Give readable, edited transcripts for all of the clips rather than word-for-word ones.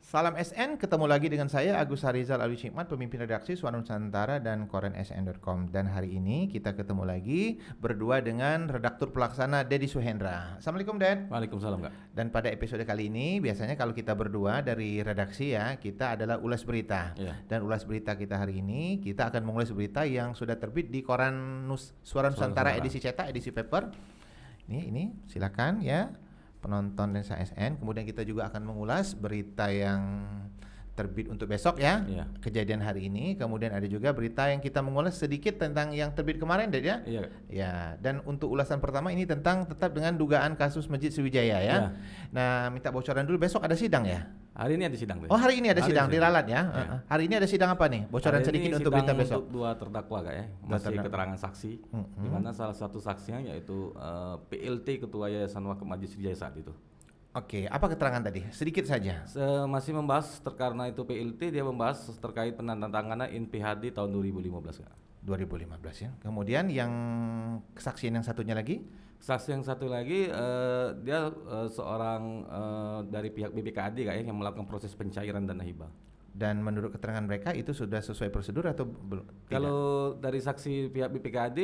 Salam SN, ketemu lagi dengan saya Agus Harizal Alwi Hikmat, pemimpin redaksi Suara Nusantara dan koran sn.com. Dan hari ini kita ketemu lagi berdua dengan redaktur pelaksana Dedi Suhendra. Assalamualaikum Ded. Waalaikumsalam Kak. Dan pada episode kali ini biasanya kalau kita berdua dari redaksi ya, kita adalah ulas berita. Dan ulas berita kita hari ini, kita akan mengulas berita yang sudah terbit di koran Suara Nusantara edisi cetak, edisi paper. Ini silakan ya penonton dan SN. Kemudian kita juga akan mengulas berita yang terbit untuk besok ya, kejadian hari ini. Kemudian ada juga berita yang kita mengulas sedikit tentang yang terbit kemarin, Ded ya. Ya. Dan untuk ulasan pertama ini tentang tetap dengan dugaan kasus Masjid Sriwijaya ya. Nah, minta bocoran dulu, besok ada sidang ya? Hari ini ada sidang. Oh, hari ini ada sidang di Ralat ya. Hari ini ada sidang apa nih? Bocoran hari sedikit untuk berita besok. Untuk dua terdakwa Kak ya. Masih keterangan saksi. Di mana salah satu saksinya yaitu PLT Ketua Yayasan Wakaf Masjid Sriwijaya saat itu. Oke, apa keterangan tadi? Sedikit saja. Masih membahas karena itu PLT, dia membahas terkait penandatanganan INPHD tahun 2015 Kak. 2015 ya. Kemudian yang kesaksian yang satunya lagi? Saksi yang satu lagi dia seorang dari pihak BPKAD Kak ya, yang melakukan proses pencairan dana hibah. Dan menurut keterangan mereka itu sudah sesuai prosedur atau belum? Kalau dari saksi pihak BPKAD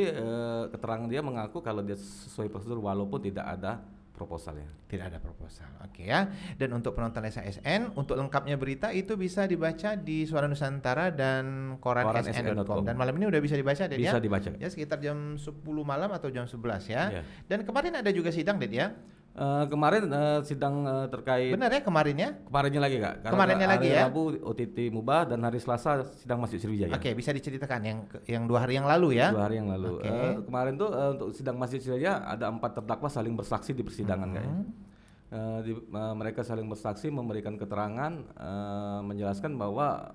keterangan dia mengaku kalau dia sesuai prosedur walaupun tidak ada proposalnya. Tidak ada proposal. Oke ya. Dan untuk penonton SN, untuk lengkapnya berita itu bisa dibaca di Suara Nusantara dan koran sn.com. Dan malam ini udah bisa dibaca, Ded ya? Bisa dibaca. Ya, sekitar jam 10 malam atau jam 11 ya. Dan kemarin ada juga sidang, Ded ya? Kemarin sidang terkait. Benar ya kemarin ya? Kemarinnya lagi Kak. Kemarinnya lagi ya? Hari Rabu OTT Mubah dan hari Selasa sidang Masjid Sriwijaya. Oke, bisa diceritakan yang 2 hari yang lalu ya? 2 hari yang lalu. Kemarin tuh untuk sidang Masjid Sriwijaya ada 4 terdakwa saling bersaksi di persidangan Kak ya. Mereka saling bersaksi memberikan keterangan menjelaskan bahwa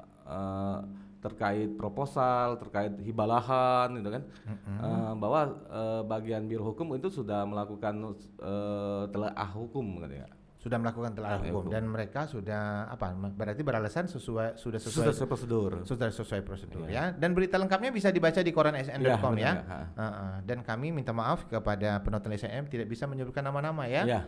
terkait proposal, terkait hibah lahan gitu kan, bahwa bagian Biro Hukum itu sudah melakukan telaah hukum katanya. Sudah melakukan telaah hukum dan mereka sudah apa? Berarti beralasan sudah sesuai prosedur. Sudah sesuai prosedur ya. Dan berita lengkapnya bisa dibaca di koran sn.com ya. Dan kami minta maaf kepada penonton SNM tidak bisa menyebutkan nama-nama ya.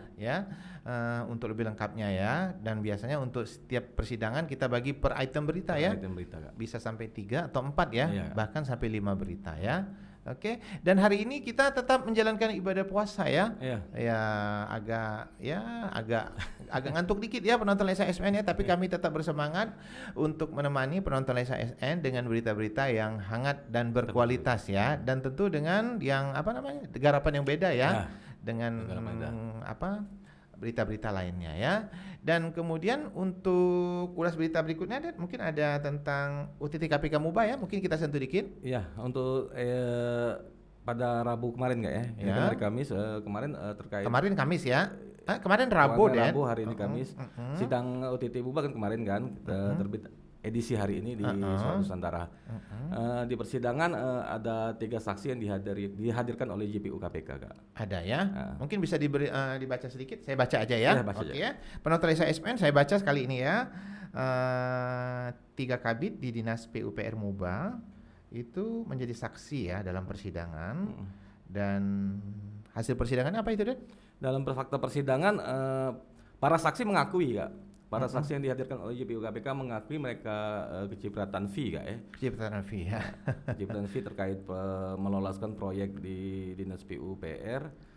Untuk lebih lengkapnya ya. Dan biasanya untuk setiap persidangan kita bagi per item berita ya. Item berita, Kak. Bisa sampai 3 atau 4 ya. Bahkan sampai 5 berita ya. Oke, dan hari ini kita tetap menjalankan ibadah puasa ya. Agak ngantuk dikit ya penonton Lesa SN ya, tapi kami tetap bersemangat untuk menemani penonton Lesa SN dengan berita-berita yang hangat dan berkualitas ya, dan tentu dengan yang garapan yang beda ya, dengan berita-berita lainnya ya. Dan kemudian untuk ulas berita berikutnya mungkin ada tentang UTT KPK Mubah ya, mungkin kita sentuh dikit. Iya, untuk pada Rabu kemarin nggak ya? Hari Kamis kemarin terkait. Kemarin Kamis ya? Kemarin Rabu deh. Rabu, hari ini Kamis. Sidang UTT Mubah kan kemarin kan terbit edisi hari ini di Suara Nusantara. Di persidangan ada 3 saksi yang dihadirkan oleh JPU KPK Kak. Ada ya? Mungkin bisa dibaca sedikit, saya baca aja ya. Baca aja. Ya. Penonton Lesa SPN saya baca sekali ini ya. 3 kabid di Dinas PUPR Mubah itu menjadi saksi ya dalam persidangan. Dan hasil persidangannya apa itu, Den? Dalam fakta persidangan para saksi mengakui Kak. Para saksi yang dihadirkan oleh JPU KPK mengakui mereka kecipratan fee Kak ya. Kecipratan fee ya. Kecipratan fee terkait meloloskan proyek di Dinas PUPR.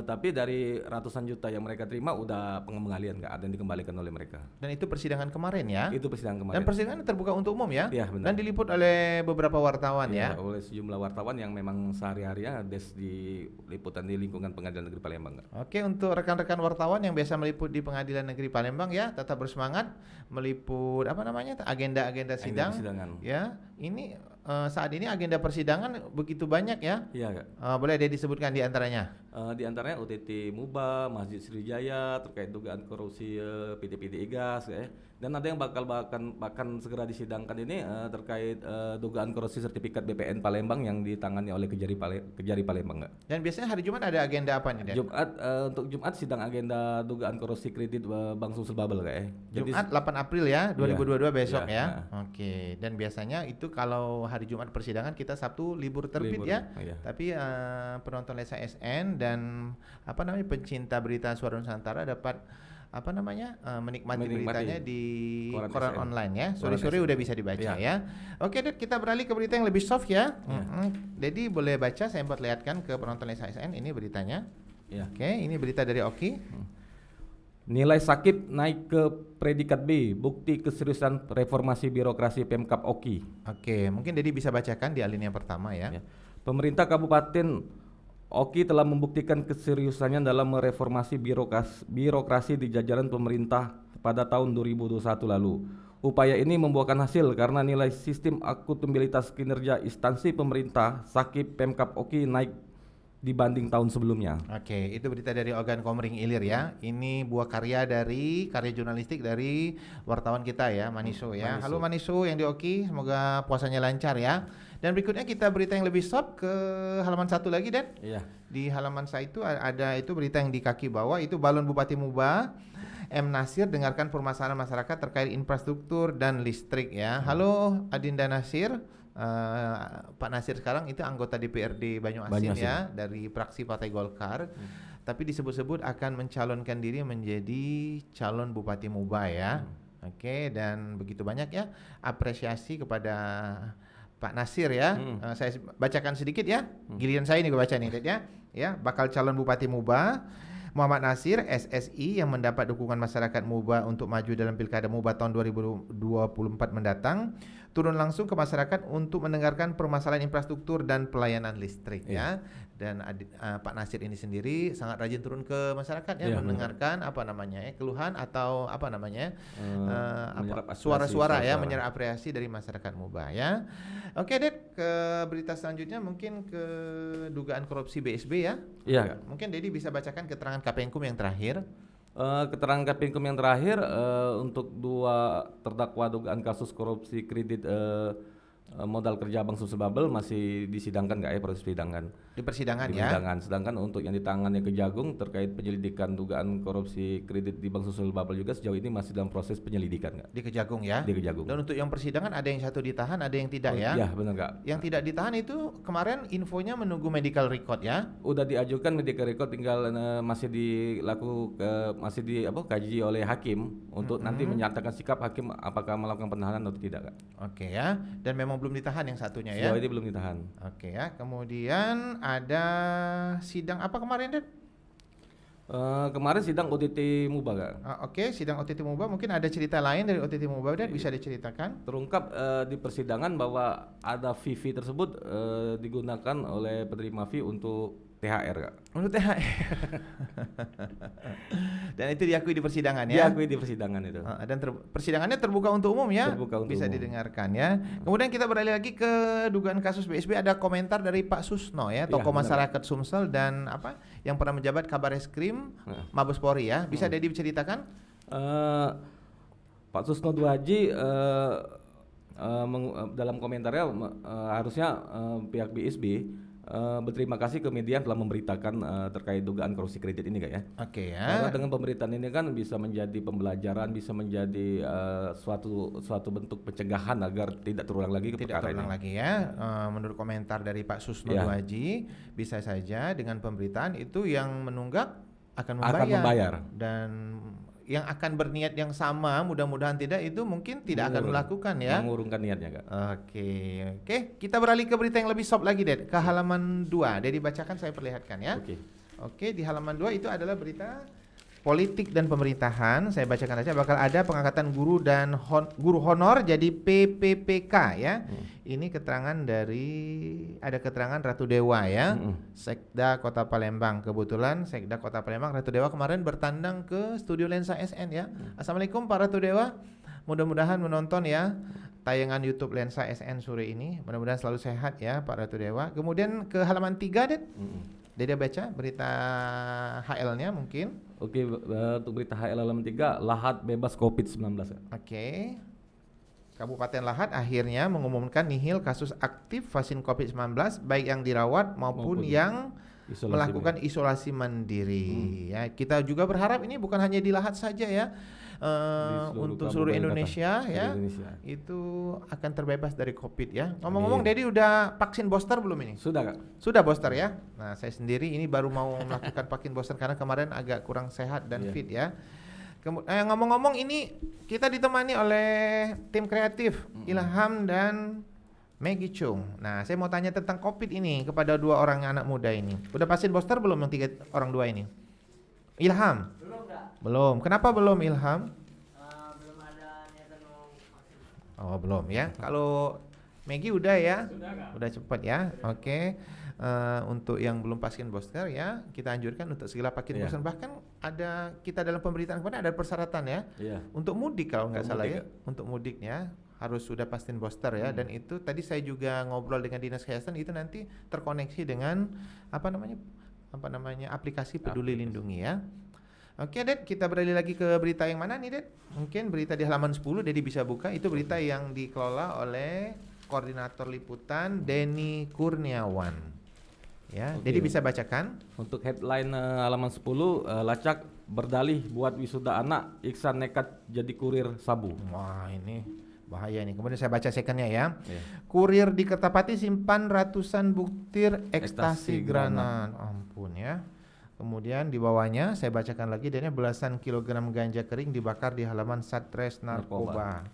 Tapi dari ratusan juta yang mereka terima udah pengembalian Kak, ada yang dikembalikan oleh mereka. Dan itu persidangan kemarin ya? Itu persidangan kemarin. Dan persidangan terbuka untuk umum ya? Iya benar. Dan diliput oleh beberapa wartawan ya? Oleh sejumlah wartawan yang memang sehari-harinya des di liputan di lingkungan Pengadilan Negeri Palembang Kak. Oke, untuk rekan-rekan wartawan yang biasa meliput di Pengadilan Negeri Palembang ya, tetap bersemangat meliput agenda-agenda sidang. Ya, ini saat ini agenda persidangan begitu banyak ya? Iya Kak. Boleh ada disebutkan di antaranya? Di antaranya UTT Mubah, Masjid Sriwijaya terkait dugaan korupsi PT IGAS ya. Dan ada yang bahkan segera disidangkan ini terkait dugaan korupsi sertifikat BPN Palembang yang ditangani oleh Kejari Palembang Kak. Dan biasanya hari Jumat ada agenda apa nih, Den? Untuk Jumat sidang agenda dugaan korupsi kredit Bank Sumsel Bubble Kak ya. Jumat 8 April ya 2022 besok ya. Oke, dan biasanya itu kalau hari Jumat persidangan kita Sabtu libur terbit ya. Tapi penonton Lesa SN dan pencinta berita Suara Nusantara dapat menikmati beritanya di koran SN. online ya. Sore-sore udah bisa dibaca ya. Oke, Ded, kita beralih ke berita yang lebih soft ya. Jadi boleh baca, saya buat lihatkan ke penonton Lensa SN ini beritanya. Oke, ini berita dari Oki. Nilai sakit naik ke predikat B, bukti keseriusan reformasi birokrasi Pemkab Oki. Oke, mungkin Dedi bisa bacakan di alinea pertama ya. Pemerintah Kabupaten Oki telah membuktikan keseriusannya dalam mereformasi birokrasi di jajaran pemerintah pada tahun 2021 lalu. Upaya ini membuahkan hasil karena nilai sistem akuntabilitas kinerja instansi pemerintah Sakip Pemkab Oki naik dibanding tahun sebelumnya. Oke, itu berita dari Ogan Komering Ilir ya. Ini buah karya jurnalistik dari wartawan kita ya, Maniso ya. Halo Maniso yang di Oki, semoga puasanya lancar ya. Dan berikutnya kita berita yang lebih soft ke halaman 1 lagi, Dan. Iya. Di halaman 1 itu ada itu berita yang di kaki bawah, itu balon Bupati Muba M. Nasir dengarkan permasalahan masyarakat terkait infrastruktur dan listrik ya. Halo Adinda Nasir. Pak Nasir sekarang itu anggota DPRD Banyuasin ya, dari fraksi Partai Golkar. Tapi disebut-sebut akan mencalonkan diri menjadi calon Bupati Muba ya. Oke, dan begitu banyak ya apresiasi kepada Pak Nasir ya. Saya bacakan sedikit ya. Giliran saya ini gue baca nih, ya. Ya, bakal calon Bupati Muba Muhammad Nasir SSI yang mendapat dukungan masyarakat Muba untuk maju dalam Pilkada Muba tahun 2024 mendatang turun langsung ke masyarakat untuk mendengarkan permasalahan infrastruktur dan pelayanan listrik ya. Dan Pak Nasir ini sendiri sangat rajin turun ke masyarakat ya, mendengarkan keluhan atau suara-suara ya, menyerap apresiasi dari masyarakat Muba ya. Oke, Ded, ke berita selanjutnya mungkin ke dugaan korupsi BSB ya. Iya. Mungkin Dedi bisa bacakan keterangan Kapenkum yang terakhir. Keterangan Kapenkum yang terakhir untuk 2 terdakwa dugaan kasus korupsi kredit modal kerja Bank Susul Babel masih disidangkan nggak ya, proses persidangan? Di persidangan di ya. Persidangan. Sedangkan untuk yang ditangani Kejagung terkait penyelidikan dugaan korupsi kredit di Bank Susul Babel juga sejauh ini masih dalam proses penyelidikan nggak? Di Kejagung ya. Di Kejagung. Dan untuk yang persidangan ada yang satu ditahan, ada yang tidak ya. Iya benar nggak? Yang tidak ditahan itu kemarin infonya menunggu medical record ya. Udah diajukan medical record, tinggal masih kaji oleh hakim untuk nanti menyatakan sikap hakim apakah melakukan penahanan atau tidak, Kak. Oke ya. Dan memang belum ditahan yang satunya ya. Sejauh ini belum ditahan. Oke ya. Kemudian ada sidang apa kemarin, Ded? Kemarin sidang OTT Muba, Kak. Oke, sidang OTT Muba, mungkin ada cerita lain dari OTT Muba, Ded, bisa diceritakan? Terungkap di persidangan bahwa ada fee tersebut digunakan oleh penerima fee untuk THR, Kak. Untuk THR. Dan itu diakui di persidangan ya? Diakui di persidangan itu. Dan persidangannya terbuka untuk umum ya? Terbuka untuk bisa umum. Didengarkan ya. Kemudian kita beralih lagi ke dugaan kasus BSB, ada komentar dari Pak Susno ya, tokoh masyarakat Sumsel dan yang pernah menjabat Kabareskrim Mabes Polri ya. Bisa Dedi diceritakan? Pak Susno Duhaji dalam komentarnya harusnya pihak BSB berterima kasih ke media telah memberitakan terkait dugaan korupsi kredit ini, Kak ya. Oke ya. Karena dengan pemberitaan ini kan bisa menjadi pembelajaran, bisa menjadi suatu bentuk pencegahan agar tidak terulang lagi Tidak terulang lagi ya. Menurut komentar dari Pak Susno Duhaji, bisa saja dengan pemberitaan itu yang menunggak akan membayar. Dan yang akan berniat yang sama, mudah-mudahan tidak, itu mungkin tidak akan melakukan ya. Mengurungkan niatnya, Kak. Oke, kita beralih ke berita yang lebih soft lagi, Ded, ke halaman 2. Dedi bacakan, saya perlihatkan ya. Oke, di halaman 2 itu adalah berita politik dan pemerintahan. Saya bacakan aja, bakal ada pengangkatan guru dan guru honor jadi PPPK ya. Ini ada keterangan Ratu Dewa ya. Sekda Kota Palembang. Kebetulan Sekda Kota Palembang Ratu Dewa kemarin bertandang ke studio Lensa SN ya. Assalamualaikum Pak Ratu Dewa. Mudah-mudahan menonton ya tayangan YouTube Lensa SN sore ini. Mudah-mudahan selalu sehat ya Pak Ratu Dewa. Kemudian ke halaman 3, Ded. Dede baca berita HL-nya mungkin. Oke, untuk berita HL halaman 3, Lahat bebas COVID-19. Oke. Kabupaten Lahat akhirnya mengumumkan nihil kasus aktif vaksin COVID-19 baik yang dirawat maupun yang melakukan isolasi mandiri. Ya, kita juga berharap ini bukan hanya di Lahat saja ya. Untuk seluruh Indonesia ya. Itu akan terbebas dari COVID ya. Ngomong-ngomong, Dedi udah vaksin booster belum ini? Sudah, Kak. Sudah booster ya. Nah, saya sendiri ini baru mau melakukan vaksin booster karena kemarin agak kurang sehat dan fit ya. Ngomong-ngomong ini kita ditemani oleh tim kreatif Ilham dan Maggie Chung. Nah, saya mau tanya tentang COVID ini kepada dua orang anak muda ini. Udah vaksin booster belum yang 3 orang dua ini? Ilham? Belum, Kak. Belum. Kenapa belum Ilham? Belum ada niatan mau vaksin. Oh, belum ya. Kalau Maggie udah ya? Sudah, Kak. Udah cepat ya. Oke. Untuk yang belum vaksin booster ya, kita anjurkan untuk segera vaksin booster. Bahkan ada kita dalam pemberitaan kemarin ada persyaratan ya. Untuk mudik kalau nggak salah ya. Untuk mudiknya harus sudah vaksin booster ya. Dan itu tadi saya juga ngobrol dengan Dinas Kesehatan, itu nanti terkoneksi dengan apa namanya aplikasi Peduli Lindungi ya. Oke, Ded, kita beralih lagi ke berita yang mana nih, Ded? Mungkin berita di halaman 10, Dedi bisa buka. Itu berita yang dikelola oleh Koordinator Liputan Denny Kurniawan. Ya, Dedi bisa bacakan. Untuk headline halaman 10, Lacak berdalih buat wisuda anak, Iksan nekat jadi kurir sabu. Wah, ini bahaya nih. Kemudian saya baca secondnya ya. Kurir di Kertapati simpan ratusan butir ekstasi granat. Ampun ya. Kemudian di bawahnya saya bacakan lagi, dan belasan kilogram ganja kering dibakar di halaman Satres Narkoba.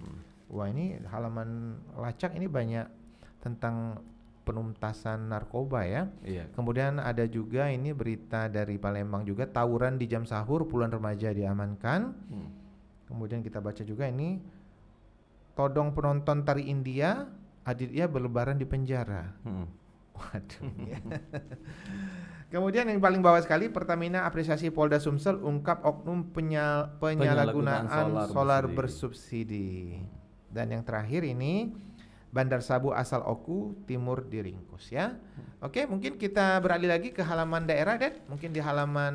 Wah, ini halaman Lacak ini banyak tentang penuntasan narkoba ya. Kemudian ada juga ini berita dari Palembang juga, tawuran di jam sahur, puluhan remaja diamankan. Kemudian kita baca juga ini, todong penonton tari India, Aditya berlebaran di penjara. Waduh ya. Kemudian yang paling bawah sekali, Pertamina apresiasi Polda Sumsel ungkap oknum penyalahgunaan solar bersubsidi. Dan yang terakhir ini, bandar sabu asal Oku Timur diringkus ya. Oke, mungkin kita beralih lagi ke halaman daerah, Ded. Mungkin di halaman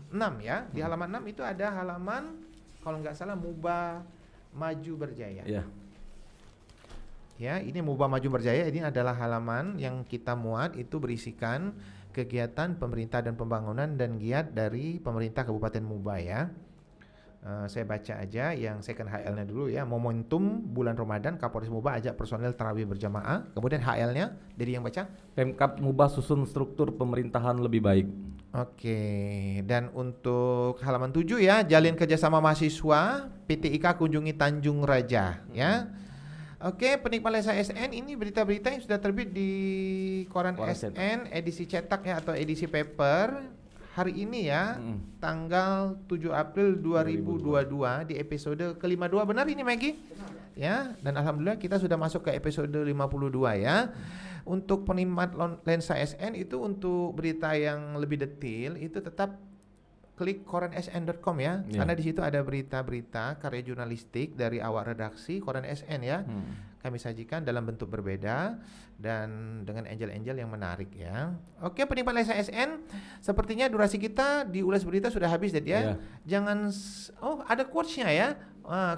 6 ya. Di halaman 6 itu ada halaman kalau nggak salah Muba Maju Berjaya. Ya, ini Muba Maju Berjaya ini adalah halaman yang kita muat, itu berisikan kegiatan pemerintah dan pembangunan dan giat dari pemerintah Kabupaten Muba ya. Saya baca aja yang second HL-nya dulu ya. Momentum bulan Ramadan, Kapolres Muba ajak personel tarawih berjamaah. Kemudian HL-nya, jadi yang baca, Pemkab Muba susun struktur pemerintahan lebih baik. Oke, dan untuk halaman 7 ya, jalin kerjasama mahasiswa, PT IKA kunjungi Tanjung Raja ya. Oke, penikmat Lensa SN, ini berita-berita yang sudah terbit di koran SN edisi cetak ya atau edisi paper hari ini ya, tanggal 7 April 2022 di episode ke-52. Benar ini Maggie? Ya, dan alhamdulillah kita sudah masuk ke episode 52 ya. Untuk penikmat Lensa SN itu, untuk berita yang lebih detail itu tetap klik koransn.com ya. Karena di situ ada berita-berita karya jurnalistik dari awak redaksi Koran SN ya. Kami sajikan dalam bentuk berbeda dan dengan angel-angel yang menarik ya. Oke, penikmat Lensa SN, sepertinya durasi kita di Ulas Berita sudah habis, Ded ya. Jangan ada quotes-nya ya.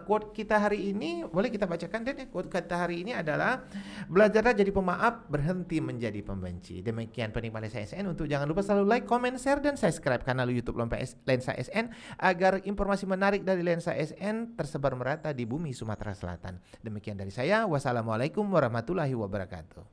Quote kita hari ini boleh kita bacakan, Ded ya. Quote kita hari ini adalah, belajarlah jadi pemaaf, berhenti menjadi pembenci. Demikian penikmat Lensa SN. Untuk jangan lupa selalu like, comment, share dan subscribe kanal YouTube Lensa SN agar informasi menarik dari Lensa SN tersebar merata di bumi Sumatera Selatan. Demikian dari saya. Wassalamualaikum warahmatullahi wabarakatuh.